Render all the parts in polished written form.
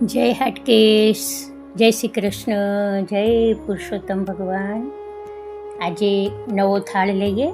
જય હાટકેશ, જય શ્રી કૃષ્ણ, જય પુરુષોત્તમ ભગવાન. આજે નવો થાળ લઈએ.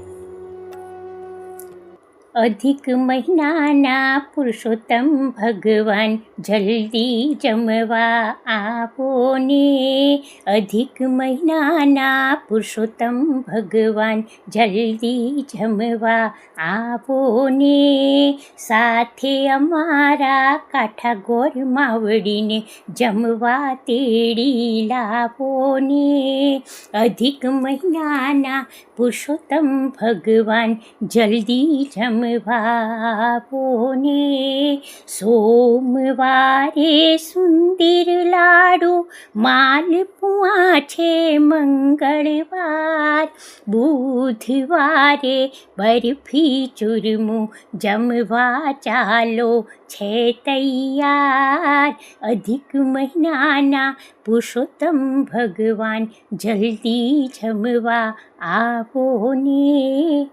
અધિક મહિનાના પુરુષોત્તમ ભગવાન જલ્દી જમવા આવો ને. અધિક મહિનાના પુરુષોત્તમ ભગવાન જલ્દી જમવા આવો ને. સાથે અમારા કાઠા ગોર માવડીને જમવા તેડી લાવો ને. અધિક મહિનાના પુરુષોત્તમ ભગવાન જલ્દી જમવાવો ને. સોમવારે સુંદર લાડુ માલપુઆ છે મંગળવાર. બુધવારે બરફી ચૂરમું જમવા ચાલો છે તૈયાર. અધિક મહિનાના પુરુષોત્તમ ભગવાન જલ્દી જમવા આવો ને.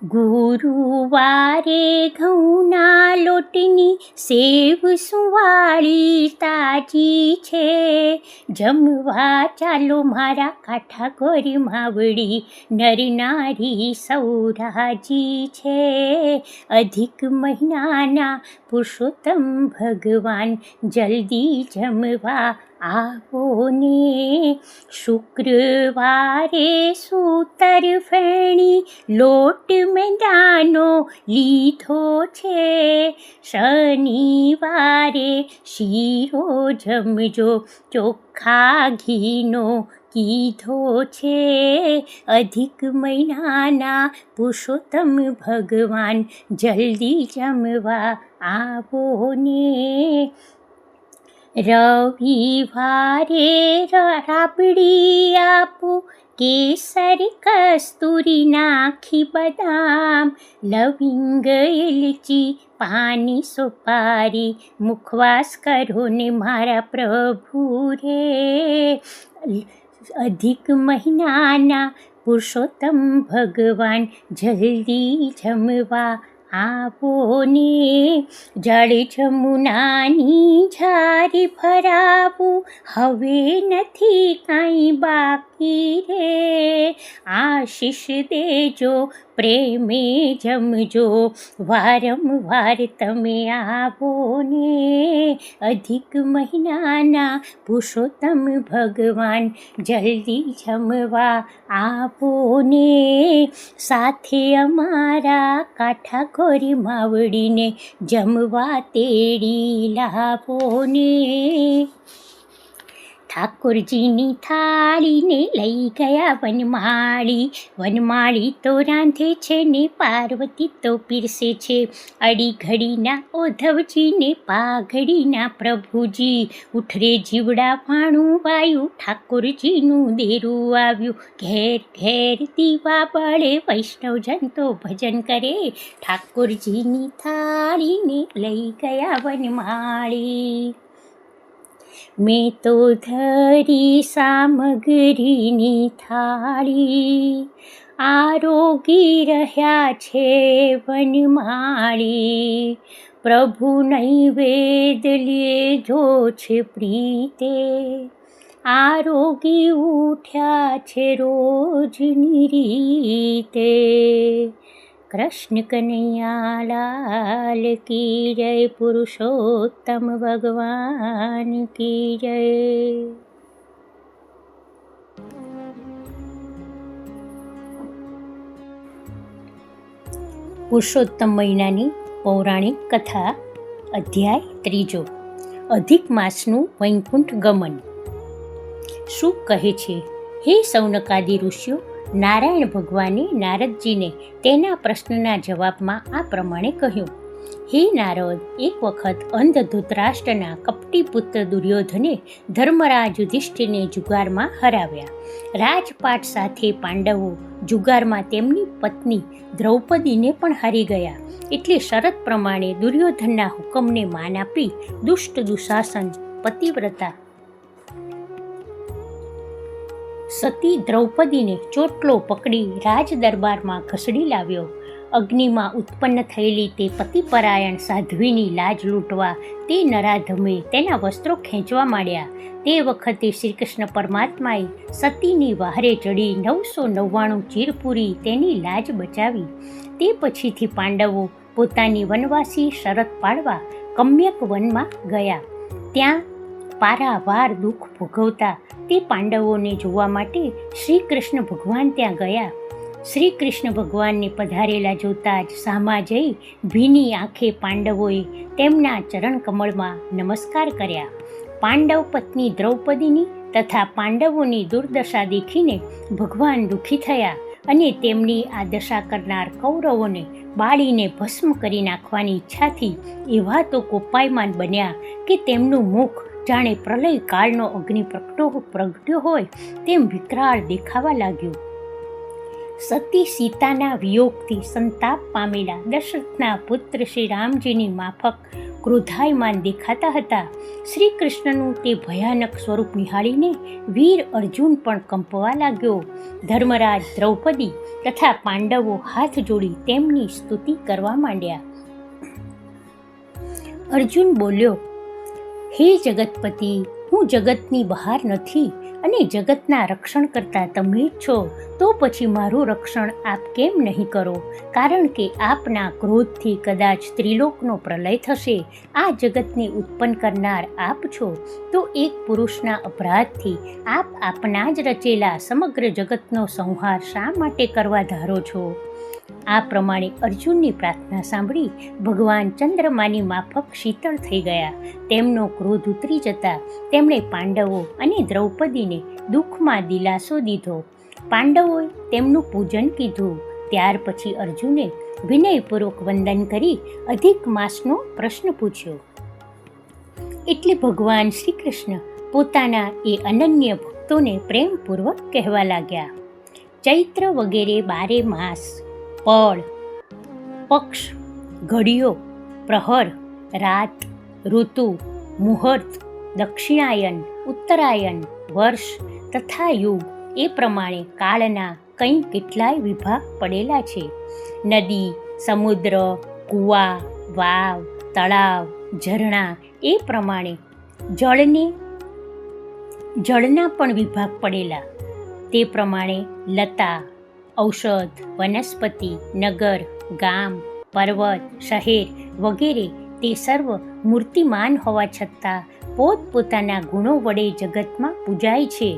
ગુરુવારે ઘઉંના લોટની સેવ સુવાળી તાજી છે. જમવા ચાલો મારા કાઠા ગોરી માવડી, નર નારી સૌરાજી છે. અધિક મહિનાના પુરુષોત્તમ ભગવાન જલ્દી જમવા આવો ને. શુક્રવારે સૂતર ફેણી લોટ મેંદાનો લીધો છે. શનિવારે શીરો જમજો ચોખ્ખા ઘીનો કીધો છે. અધિક મહિનાના પુરુષોત્તમ ભગવાન જલ્દી જમવા આવો ને. રવિવારે રાબડી આપું, કેસર કસ્તુરી નાખી બદામ, લવિંગ એલચી પાની સોપારી, મુખવાસ કરો ને મારા પ્રભુ રે. અધિક મહિનાના પુરુષોત્તમ ભગવાન જલ્દી જમવા આવો ને. જળ જમુનાની ઝારી ભરાવું, હવે નથી કાંઈ બાકી રે. આશીષ દેજો પ્રેમે જમજો, વારંવાર તમે આવો ને. અધિક મહિનાના પુરુષોત્તમ ભગવાન જલ્દી જમવા આવો ને. સાથે અમારા કાઠા ગોરી માવડીને જમવા તેડી લાવો ને. ઠાકોરજીની થાળીને લઈ ગયા વનમાળી, વનમાળી તો રાંધે છે ને પાર્વતી તો પીરસે છે. અડી ઘડીના ઓધવજીને પાઘડીના પ્રભુજી, ઉઠરે જીવડા ભાણું વાયું, ઠાકોરજીનું દેરું આવ્યું. ઘેર ઘેર દીવા બળે, વૈષ્ણવજન તો ભજન કરે. ઠાકોરજીની થાળીને લઈ ગયા વનમાળી. મેં તો ધરી સામગ્રીની થાળી, આરોગી રહ્યા છે વનમાળી. પ્રભુ નૈવેદ્ય લીધો છે પ્રીતે, આરોગી ઉઠ્યા છે રોજની રીતે. કૃષ્ણ કનૈયા લાલ કી જય, પુરુષોત્તમ ભગવાન કી જય. પુરુષોત્તમ મહિનાની પૌરાણિક કથા. અધ્યાય 3. અધિક માસનું વૈકુંઠ ગમન. શું કહે છે? હે સૌનકાદિ ઋષિઓ, નારાયણ ભગવાને નારદજીને તેના પ્રશ્નના જવાબમાં આ પ્રમાણે કહ્યું. હે નારદ, એક વખત અંધ ધૃતરાષ્ટ્રના કપટી પુત્ર દુર્યોધને ધર્મરાજ યુધિષ્ઠિરને જુગારમાં હરાવ્યા. રાજપાટ સાથે પાંડવો જુગારમાં તેમની પત્ની દ્રૌપદીને પણ હારી ગયા. એટલે શરત પ્રમાણે દુર્યોધનના હુકમને માન આપી દુષ્ટ દુશાસન પતિવ્રતા સતી દ્રૌપદીને ચોટલો પકડી રાજ દરબારમાં ઘસડી લાવ્યો. અગ્નિમાં ઉત્પન્ન થયેલી તે પતિપરાયણ સાધ્વીની લાજ લૂંટવા તે નરાધમે તેના વસ્ત્રો ખેંચવા માંડ્યા. તે વખતે શ્રી કૃષ્ણ પરમાત્માએ સતીની વહારે ચડી 999 ચીરપુરી તેની લાજ બચાવી. તે પછીથી પાંડવો પોતાની વનવાસી શરત પાડવા કમ્યક વનમાં ગયા. ત્યાં પારાવાર દુઃખ ભોગવતા તે પાંડવોને જોવા માટે શ્રી કૃષ્ણ ભગવાન ત્યાં ગયા. શ્રી કૃષ્ણ ભગવાનને પધારેલા જોતા જ સામા જઈ ભીની આંખે પાંડવોએ તેમના ચરણ કમળમાં નમસ્કાર કર્યા. પાંડવ પત્ની દ્રૌપદીની તથા પાંડવોની દુર્દશા દેખીને ભગવાન દુઃખી થયા અને તેમની આ દશા કરનાર કૌરવોને બાળીને ભસ્મ કરી નાખવાની ઈચ્છાથી એવા તો કોપાયમાન બન્યા કે તેમનું મુખ જાણે પ્રલય કાળનો અગ્નિ પ્રગટ્યો હોય તેમ વિકરાળ દેખાવા લાગ્યું. સતી સીતાના વિયોગથી સંતાપ પામેલા દશરથના પુત્ર શ્રી રામજીની માફક ક્રોધાયમાન દેખાતા હતા. શ્રી કૃષ્ણનું તે ભયાનક સ્વરૂપ નિહાળીને વીર અર્જુન પણ કંપવા લાગ્યો. ધર્મરાજ, દ્રૌપદી તથા પાંડવો હાથ જોડી તેમની સ્તુતિ કરવા માંડ્યા. અર્જુન બોલ્યો, હે જગતપતિ, હું જગતની બહાર નથી અને જગતના રક્ષણ કરતા તમે જ છો, તો પછી મારું રક્ષણ આપ કેમ નહીં કરો? કારણ કે આપના ક્રોધથી કદાચ ત્રિલોકનો પ્રલય થશે. આ જગતને ઉત્પન્ન કરનાર આપ છો, તો એક પુરુષના અપરાધથી આપ આપના જ રચેલા સમગ્ર જગતનો સંહાર શા માટે કરવા ધારો છો? આ પ્રમાણે અર્જુનની પ્રાર્થના સાંભળી ભગવાન ચંદ્રમાની માફક શીતળ થઈ ગયા. તેમનો ક્રોધ ઉતરી જતા તેમણે પાંડવો અને દ્રૌપદીને દુઃખમાં દિલાસો દીધો. પાંડવોએ તેમનું પૂજન કીધું. ત્યાર પછી અર્જુને વિનયપૂર્વક વંદન કરી અધિક માસનો પ્રશ્ન પૂછ્યો. એટલે ભગવાન શ્રી કૃષ્ણ પોતાના એ અનન્ય ભક્તોને પ્રેમપૂર્વક કહેવા લાગ્યા. ચૈત્ર વગેરે 12 માસ, પળ, પક્ષ, ઘડીઓ, પ્રહર, રાત, ઋતુ, મુહૂર્ત, દક્ષિણાયન, ઉત્તરાયણ, વર્ષ તથા યુગ એ પ્રમાણે કાળના કંઈ કેટલાય વિભાગ પડેલા છે. નદી, સમુદ્ર, કૂવા, વાવ, તળાવ, ઝરણા એ પ્રમાણે જળના પણ વિભાગ પડેલા. તે પ્રમાણે લતા, ઔષધ, વનસ્પતિ, નગર, ગામ, પર્વત, શહેર વગેરે તે સર્વ મૂર્તિમાન હોવા છતાં પોતપોતાના ગુણો વડે જગતમાં પૂજાય છે.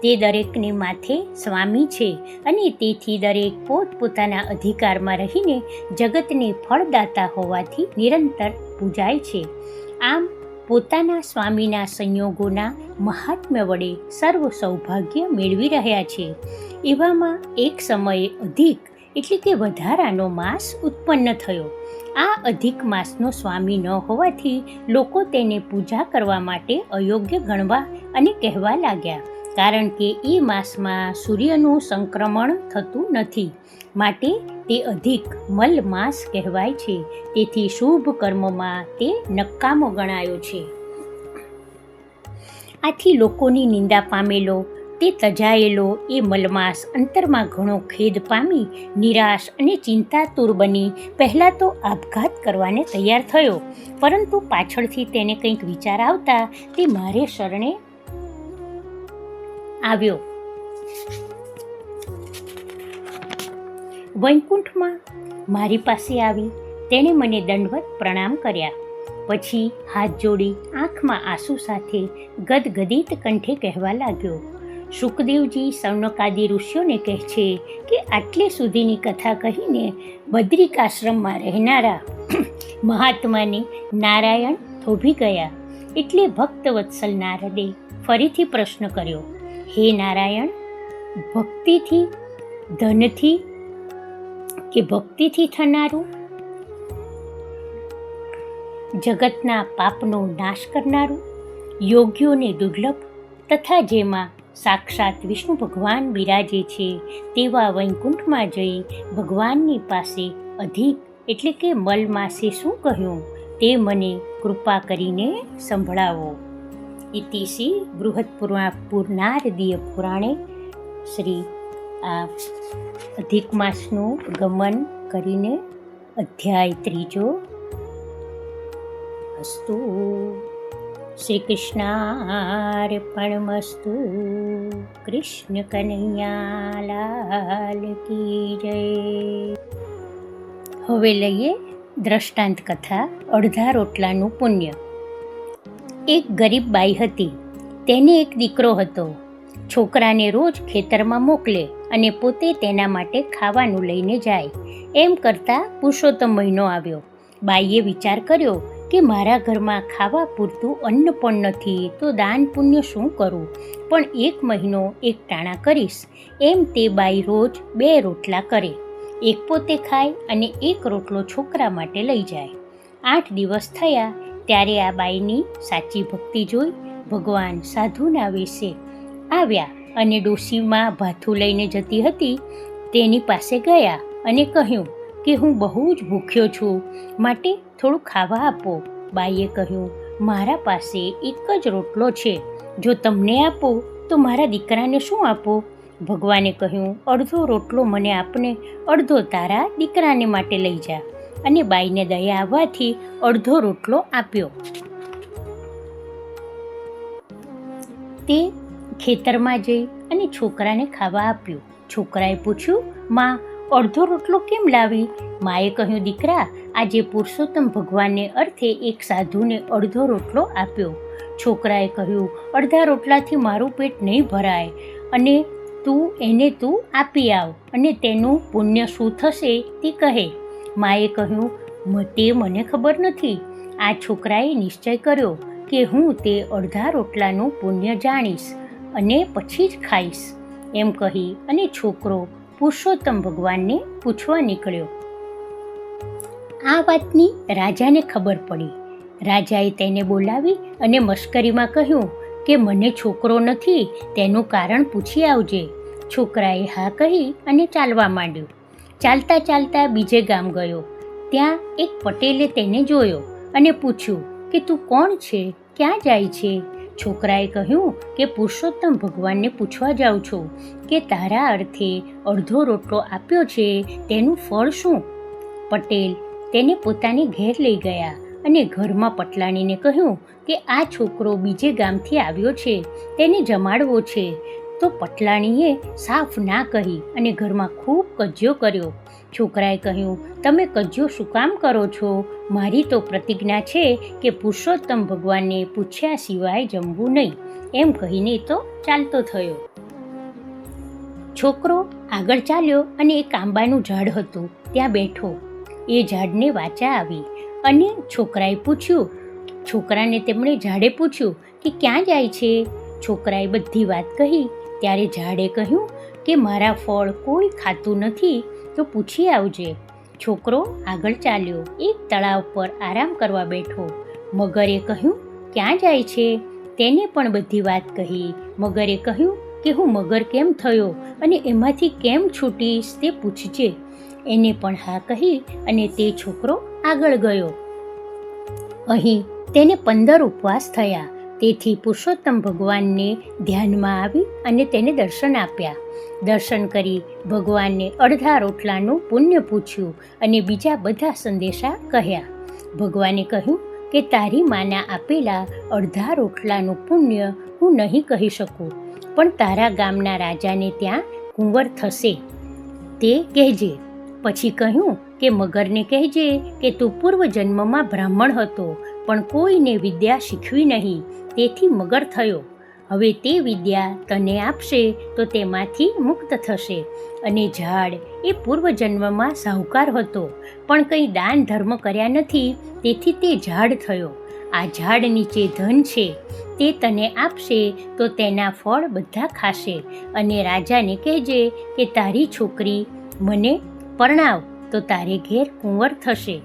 તે દરેકને માથે સ્વામી છે અને તેથી દરેક પોતપોતાના અધિકારમાં રહીને જગતને ફળદાતા હોવાથી નિરંતર પૂજાય છે. આમ પોતાના સ્વામીના સંયોગોના મહાત્મ્ય વડે સર્વ સૌભાગ્ય મેળવી રહ્યા છે. એવામાં એક સમયે અધિક એટલે કે વધારાનો માસ ઉત્પન્ન થયો. આ અધિક માસનો સ્વામી ન હોવાથી લોકો તેને પૂજા કરવા માટે અયોગ્ય ગણવા અને કહેવા લાગ્યા. કારણ કે એ માસમાં સૂર્યનું સંક્રમણ થતું નથી, માટે તે અધિક મલ માસ કહેવાય છે. તેથી શુભ કર્મમાં તે નકામો ગણાયો છે. આથી લોકોની નિંદા પામેલો તે તજાયેલો એ મલમાસ અંતરમાં ઘણો ખેદ પામી નિરાશ અને ચિંતાતુર બની પહેલાં તો આપઘાત કરવાને તૈયાર થયો, પરંતુ પાછળથી તેને કંઈક વિચાર આવતા તે મારે શરણે આવ્યો. વૈકુંઠમાં મારી પાસે આવી તેણે મને દંડવત પ્રણામ કર્યા. પછી હાથ જોડી આંખમાં આંસુ સાથે ગદગદિત કંઠે કહેવા લાગ્યો, શુકદેવજી સૌનકાદી ઋષિઓને કહે છે કે આટલે સુધીની કથા કહીને બદ્રિકાશ્રમમાં રહેનારા મહાત્માને નારાયણ થોભી ગયા. એટલે ભક્તવત્સલ નારદે ફરીથી પ્રશ્ન કર્યો, હે નારાયણ, ભક્તિથી, ધનથી કે ભક્તિથી થનારું, જગતના પાપનો નાશ કરનારું, યોગ્યોને દુર્લભ તથા જેમાં સાક્ષાત વિષ્ણુ ભગવાન બિરાજે છે તેવા વૈકુંઠમાં જઈ ભગવાનની પાસે અધિક એટલે કે મલ માસે શું કહ્યું તે મને કૃપા કરીને સંભળાવો. ઇતિશ્રી બૃહત્પુરાણાદીય પુરાણે શ્રી આ અધિક માસનું ગમન કરીને અધ્યાય 3 અસ્તુ. શ્રી કૃષ્ણાર્પણમસ્તુ. કૃષ્ણ કનૈયા લાલ કી જય. હવે લઈએ દ્રષ્ટાંત કથા અડધા રોટલાનું પુણ્ય. એક ગરીબ બાઈ હતી. તેને એક દીકરો હતો. છોકરાને રોજ ખેતરમાં મોકલે અને પોતે તેના માટે ખાવાનું લઈને જાય. એમ કરતાં પુરુષોત્તમ મહિનો આવ્યો. બાઈએ વિચાર કર્યો કે મારા ઘરમાં ખાવા પૂરતું અન્ન પણ નથી, તો દાન પુણ્ય શું કરું? પણ 1 મહિનો એક ટાણા કરીશ. એમ તે બાઈ રોજ 2 રોટલા કરે. એક પોતે ખાય અને 1 રોટલો છોકરા માટે લઈ જાય. 8 દિવસ થયા ત્યારે આ બાઈની સાચી ભક્તિ જોઈ ભગવાન સાધુના વેશે આવ્યા અને ડોશીમાં ભાથું લઈને જતી હતી. તેની પાસે ગયા અને કહ્યું કે હું બહુ જ ભૂખ્યો છું, માટે થોડું ખાવા આપો. બાઈએ કહ્યું, મારા પાસે 1 જ રોટલો છે. જો તમને આપો તો મારા દીકરાને શું આપો? ભગવાને કહ્યું, અડધો રોટલો મને આપને, અડધો તારા દીકરાને માટે લઈ જા. અને બાઈને દયા આવવાથી અડધો રોટલો આપ્યો. તે ખેતરમાં જઈ અને છોકરાને ખાવા આપ્યું. છોકરાએ પૂછ્યું, માં, અડધો રોટલો કેમ લાવી? માએ કહ્યું, દીકરા, આજે પુરુષોત્તમ ભગવાનને અર્થે એક સાધુને અડધો રોટલો આપ્યો. છોકરાએ કહ્યું, અડધા રોટલાથી મારું પેટ નહીં ભરાય, અને તું આપી આવ, અને તેનું પુણ્ય શું થશે તે કહે. માએ કહ્યું, તે મને ખબર નથી. આ છોકરાએ નિશ્ચય કર્યો કે હું તે અડધા રોટલાનું પુણ્ય જાણીશ અને પછી જ ખાઈશ. એમ કહી અને છોકરો પુરુષોત્તમ ભગવાનને પૂછવા નીકળ્યો. આ વાતની રાજાને ખબર પડી. રાજાએ તેને બોલાવી અને મશ્કરીમાં કહ્યું કે મને છોકરો નથી, તેનું કારણ પૂછી આવજે. છોકરાએ હા કહી અને ચાલવા માંડ્યું. ચાલતા ચાલતા બીજે ગામ ગયો. ત્યાં એક પટેલે તેને જોયો અને પૂછ્યું કે તું કોણ છે, ક્યાં જાય છે? છોકરાએ કહ્યું કે પુરુષોત્તમ ભગવાનને પૂછવા જાઉં છું કે તારા અર્થે અડધો રોટલો આપ્યો છે, તેનું ફળ શું? પટેલ તેને પોતાની ઘેર લઈ ગયા અને ઘરમાં પટલાણીને કહ્યું કે આ છોકરો બીજે ગામથી આવ્યો છે, તેને જમાડવો છે. તો પટલાણીએ સાફ ના કહી અને ઘરમાં ખૂબ કજ્જો કર્યો. છોકરાએ કહ્યું, તમે કજ્જો શું કામ કરો છો? મારી તો પ્રતિજ્ઞા છે કે પુરુષોત્તમ ભગવાનને પૂછ્યા સિવાય જમવું નહીં. એમ કહીને તો ચાલતો થયો. છોકરો આગળ ચાલ્યો અને એક આંબાનું ઝાડ હતું, ત્યાં બેઠો. એ ઝાડને વાચા આવી અને છોકરાને તેમણે ઝાડે પૂછ્યું કે ક્યાં જાય છે? છોકરાએ બધી વાત કહી. ત્યારે ઝાડે કહ્યું કે મારા ફળ કોઈ ખાતું નથી, તો પૂછી આવજે. છોકરો આગળ ચાલ્યો. એક તળાવ પર આરામ કરવા બેઠો. મગરે કહ્યું, ક્યાં જાય છે? તેને પણ બધી વાત કહી. મગરે કહ્યું કે હું મગર કેમ થયો અને એમાંથી કેમ છૂટીશ તે પૂછજે. એને પણ હા કહી અને તે છોકરો આગળ ગયો. અહીં તેને 15 ઉપવાસ થયા. તેથી પુરુષોત્તમ ભગવાનને ધ્યાનમાં આવી અને તેને દર્શન આપ્યા. દર્શન કરી ભગવાનને અડધા રોટલાનું પુણ્ય પૂછ્યું અને બીજા બધા સંદેશા કહ્યા. ભગવાને કહ્યું કે તારી માના આપેલા અડધા રોટલાનું પુણ્ય હું નહીં કહી શકું, પણ તારા ગામના રાજાને ત્યાં કુંવર થશે તે કહેજે. પછી કહ્યું કે મગરને કહેજે કે તું પૂર્વજન્મમાં બ્રાહ્મણ હતો, પણ કોઈને વિદ્યા શીખવી નહીં, તેથી મગર થયો. હવે તે વિદ્યા તને આપશે તો તેમાંથી મુક્ત થશે. અને ઝાડ એ પૂર્વજન્મમાં સાહુકાર હતો, પણ કંઈ દાન ધર્મ કર્યા નથી, તેથી તે ઝાડ થયો. આ ઝાડ નીચે ધન છે, તે તને આપશે તો તેના ફળ બધા ખાશે. અને રાજાને કહેજે કે તારી છોકરી મને પરણાવ તો તારે ઘેર કુંવર થશે.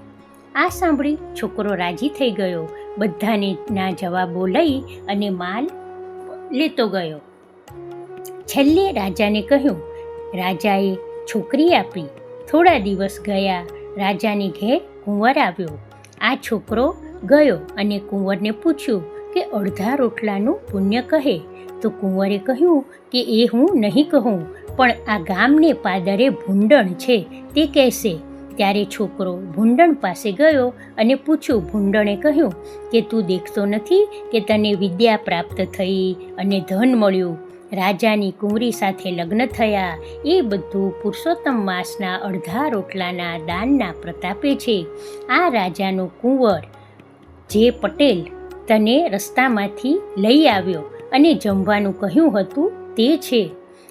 આ સાંભળી છોકરો રાજી થઈ ગયો. બધાને ના જવાબો લઈ અને માલ લેતો ગયો. છેલ્લે રાજાને કહ્યું. રાજાએ છોકરી આપી. થોડા દિવસ ગયા. રાજાની ઘેર કુંવર આવ્યો. આ છોકરો ગયો અને કુંવરને પૂછ્યું કે અડધા રોટલાનું પુણ્ય કહે. તો કુંવરે કહ્યું કે એ હું નહીં કહું, પણ આ ગામને પાદરે ભૂંડણ છે તે કહેશે. ત્યારે છોકરો ભૂંડણ પાસે ગયો અને પૂછ્યું. ભૂંડણે કહ્યું કે તું દેખતો નથી કે તને વિદ્યા પ્રાપ્ત થઈ અને ધન મળ્યું, રાજાની કુંવરી સાથે લગ્ન થયા, એ બધું પુરુષોત્તમ માસના અડધા રોટલાના દાનના પ્રતાપે છે. આ રાજાનો કુંવર જે પટેલ તને રસ્તામાંથી લઈ આવ્યો અને જમવાનું કહ્યું હતું તે છે,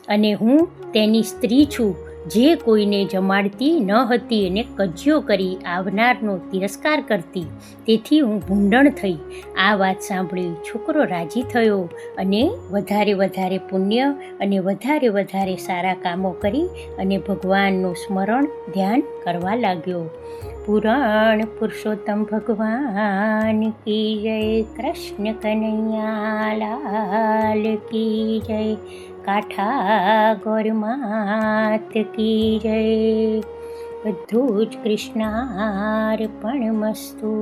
અને હું તેની સ્ત્રી છું, જે કોઈને જમાડતી ન હતી અને કજ્યો કરી આવનારનો તિરસ્કાર કરતી, તેથી હું ભૂંડણ થઈ. આ વાત સાંભળી છોકરો રાજી થયો અને વધારે પુણ્ય અને વધારે સારા કામો કરી અને ભગવાનનું સ્મરણ ધ્યાન કરવા લાગ્યો. પુરાણ પુરુષોત્તમ ભગવાન કી જય. કૃષ્ણ કનૈયા લાલ કી જય. કાઠા ગોરમાત કી જય. બધું જ કૃષ્ણાર્પણમસ્તુ.